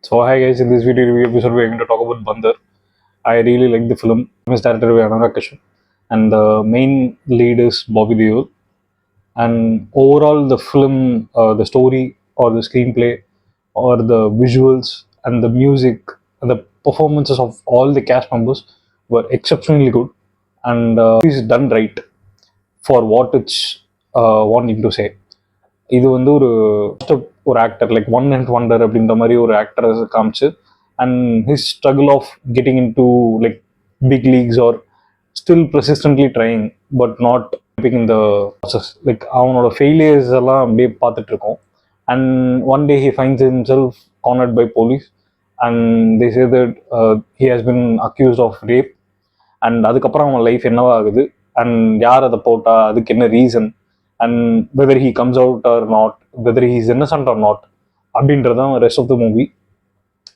So hi guys, in this video review episode we're going to talk about Bandar. I really like the film. It's directed by Anurag Kashyap and the main lead is Bobby Deol. And overall the film, the story or the screenplay or the visuals and the music and the performances of all the cast members were exceptionally good, and it's done right for what it's wanting to say. இது வந்து ஒரு actor like one and wonder அப்படின்ற மாதிரி ஒரு ஆக்டரை காமிச்சு, and his struggle of getting in to like big leagues or still persistently trying but not in the process. Like அவனோட failures எல்லாம் அப்படியே பார்த்துட்டு இருக்கோம். And one day he finds himself cornered by police and they say that he has been accused of rape. And அதுக்கப்புறம் அவன் life என்னவா ஆகுது and யார் அதை போட்டா, அதுக்கு என்ன reason, and whether he comes out or not, whether he is innocent or not, அப்படின்றதான் rest of the movie.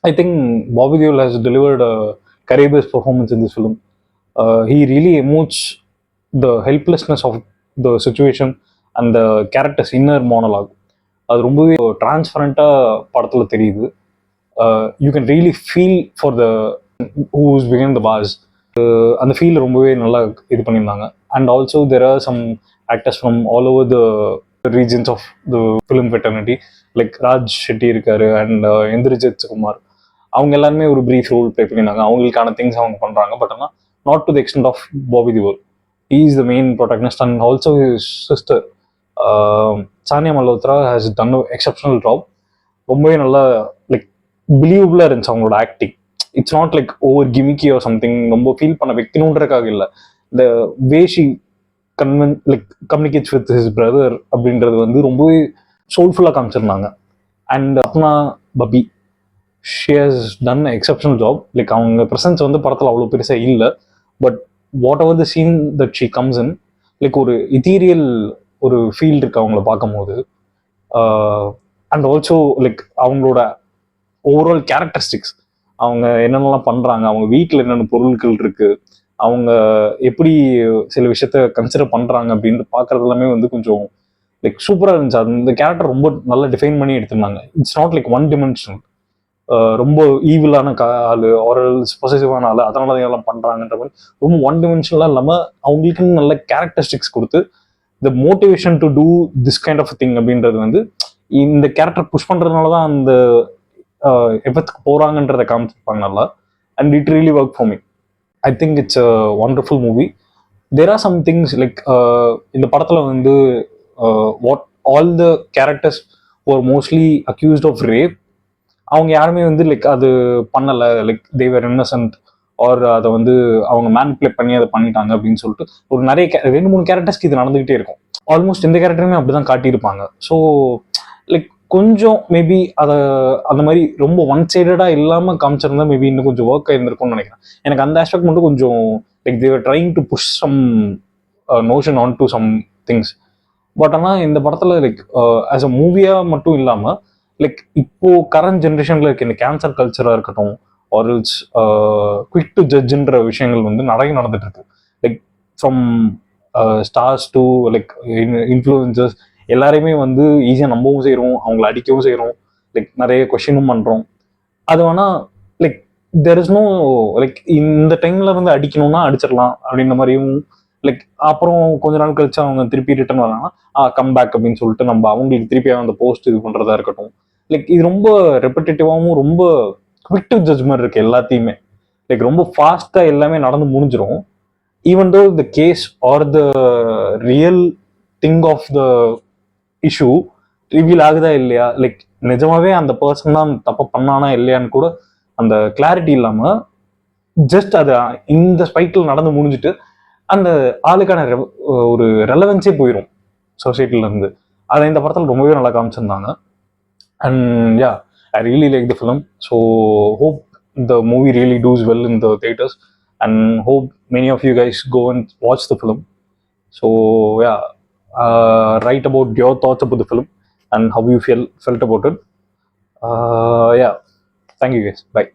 I think Bobby Deol has delivered a career-based performance in this film. He really emotes the helplessness of the situation and the character's inner monologue. அது ரொம்பவே டிரான்ஸ்பரண்டாக படத்தில் தெரியுது. You can really feel for the who's behind the bars. அந்த feel ரொம்பவே நல்லா இது பண்ணியிருந்தாங்க. And also there are some actors from all over the regions of the film fraternity, like Raj Shetty இருக்காரு அண்ட் இந்திரஜித் குமார். அவங்க எல்லாருமே ஒரு ப்ரீஃப் ரோல் ப்ளே பண்ணியிருந்தாங்க. அவங்களுக்கான திங்ஸ் அவங்க பண்ணுறாங்க. பட் ஆனால் not to the extent of Bobby Deol. He is the main protagonist and also his sister Sanya Malhotra has done exceptional job. ரொம்பவே நல்லா லைக் பிலீவபிளாக இருந்துச்சு அவங்களோட acting. It's not like over gimmicky or something. ரொம்ப ஃபீல் பண்ண வைக்கணுன்றதுக்காக இல்லை, இந்த வேஷி கம்யூனிகேட்ஸ் வித் ஹிஸ் பிரதர் அப்படின்றது வந்து ரொம்பவே சோல்ஃபுல்லாக காமிச்சிருந்தாங்க. அண்ட் அப்னா பபி, she has done exceptional job. Like அவங்க ப்ரெசன்ஸ் வந்து படத்தில் அவ்வளோ பெருசாக இல்லை, but whatever the scene that she comes in, like ஒரு இத்தீரியல் ஒரு ஃபீல் இருக்கு அவங்கள பார்க்கும் போது. அண்ட் ஆல்சோ லைக் அவங்களோட ஓவரால் கேரக்டரிஸ்டிக்ஸ், அவங்க என்னென்னலாம் பண்ணுறாங்க, அவங்க வீட்டில் என்னென்ன பொருட்கள் இருக்குது, அவங்க எப்படி சில விஷயத்த கன்சிடர் பண்ணுறாங்க அப்படின்ட்டு பார்க்குறது எல்லாமே வந்து கொஞ்சம் லைக் சூப்பராக இருந்துச்சு. அந்த கேரக்டர் ரொம்ப நல்லா டிஃபைன் பண்ணி எடுத்திருந்தாங்க. It's not like one dimensional, ரொம்ப ஈவிலான ஆள் ஒரு பொசசிவான ஆள், அதனால தான் இதெல்லாம் பண்ணுறாங்கன்ற மாதிரி ரொம்ப ஒன் டிமென்ஷனலாக இல்லாமல் அவங்களுக்குன்னு நல்ல கேரக்டரிஸ்டிக்ஸ் கொடுத்து the motivation to do this kind of thing அப்படின்றது வந்து இந்த கேரக்டர் புஷ் பண்ணுறதுனால தான் அந்த எஃபெக்ட்க்கு போகிறாங்கன்றதை காமிச்சிருப்பாங்க நல்லா. And it really work for me. I think it's a wonderful movie. There are some things like இந்த படத்தில் வந்து what all the characters were mostly accused of rape. அவங்க யாருமே வந்து லைக் அது பண்ணலை, like they were innocent or அதை வந்து அவங்க மேனிப்புலேட் பண்ணி அதை பண்ணிட்டாங்க அப்படின்னு சொல்லிட்டு ஒரு நிறைய 2-3 கேரக்டர்ஸ்க்கு இது நடந்துகிட்டே இருக்கும். ஆல்மோஸ்ட் இந்த கேரக்டருமே அப்படிதான் காட்டியிருப்பாங்க. ஸோ லைக் கொஞ்சம் மேபி அதை அந்த மாதிரி ரொம்ப ஒன் சைடடாக இல்லாமல் காமிச்சிருந்தா மேபி இன்னும் கொஞ்சம் ஒர்க் ஆயிருந்திருக்கும்னு நினைக்கிறேன். எனக்கு அந்த ஆஸ்பெக்ட் மட்டும் கொஞ்சம் like they're trying to push some notion on to some things. But ஆனால் இந்த படத்தில் லைக் ஆஸ் அ மூவியாக மட்டும் இல்லாமல் லைக் இப்போ கரண்ட் ஜென்ரேஷனில் இருக்க இந்த கேன்சர் கல்ச்சராக இருக்கட்டும் ஆர் இட்ஸ் குவிக் டு ஜட்ஜுன்ற விஷயங்கள் வந்து நிறைய நடந்துட்டு இருக்கு. Like from stars to like influencers எல்லாரையுமே வந்து ஈஸியாக நம்பவும் செய்கிறோம், அவங்கள அடிக்கவும் செய்கிறோம், லைக் நிறைய கொஷினும் பண்ணுறோம். அது வேணால் like there is no like இந்த டைம்ல இருந்து அடிக்கணும்னா அடிச்சிடலாம் அப்படின்ற மாதிரியும், லைக் அப்புறம் கொஞ்ச நாள் கழிச்சு அவங்க திருப்பி ரிட்டர்ன் வராங்கன்னா கம் பேக் அப்படின்னு சொல்லிட்டு நம்ம அவங்களுக்கு திருப்பி அந்த போஸ்ட் இது பண்ணுறதா இருக்கட்டும். லைக் இது ரொம்ப ரெப்படேட்டிவாகவும் ரொம்ப குவிக் டு ஜட்ஜ்மெண்ட் இருக்கு எல்லாத்தையுமே. லைக் ரொம்ப ஃபாஸ்ட்டாக எல்லாமே நடந்து முடிஞ்சிடும். Even though the case or the real thing of the issue reveal ஆகுதா இல்லையா, லைக் நிஜமாவே அந்த பர்சன் தான் தப்ப பண்ணானா இல்லையான்னு கூட அந்த கிளாரிட்டி இல்லாமல் ஜஸ்ட் அது இந்த ஸ்பைக்கில் நடந்து முடிஞ்சுட்டு அந்த ஆளுக்கான ஒரு ரெலவென்ஸே போயிடும் சொசைட்டில இருந்து. அதை இந்த படத்தில் ரொம்பவே நல்லா காமிச்சிருந்தாங்க. And yeah, I really like the film. So hope the movie really does well in the theaters and hope many of you guys go and watch the film. So yeah, write about your thoughts about the film and how you felt about it. Yeah, thank you guys. Bye.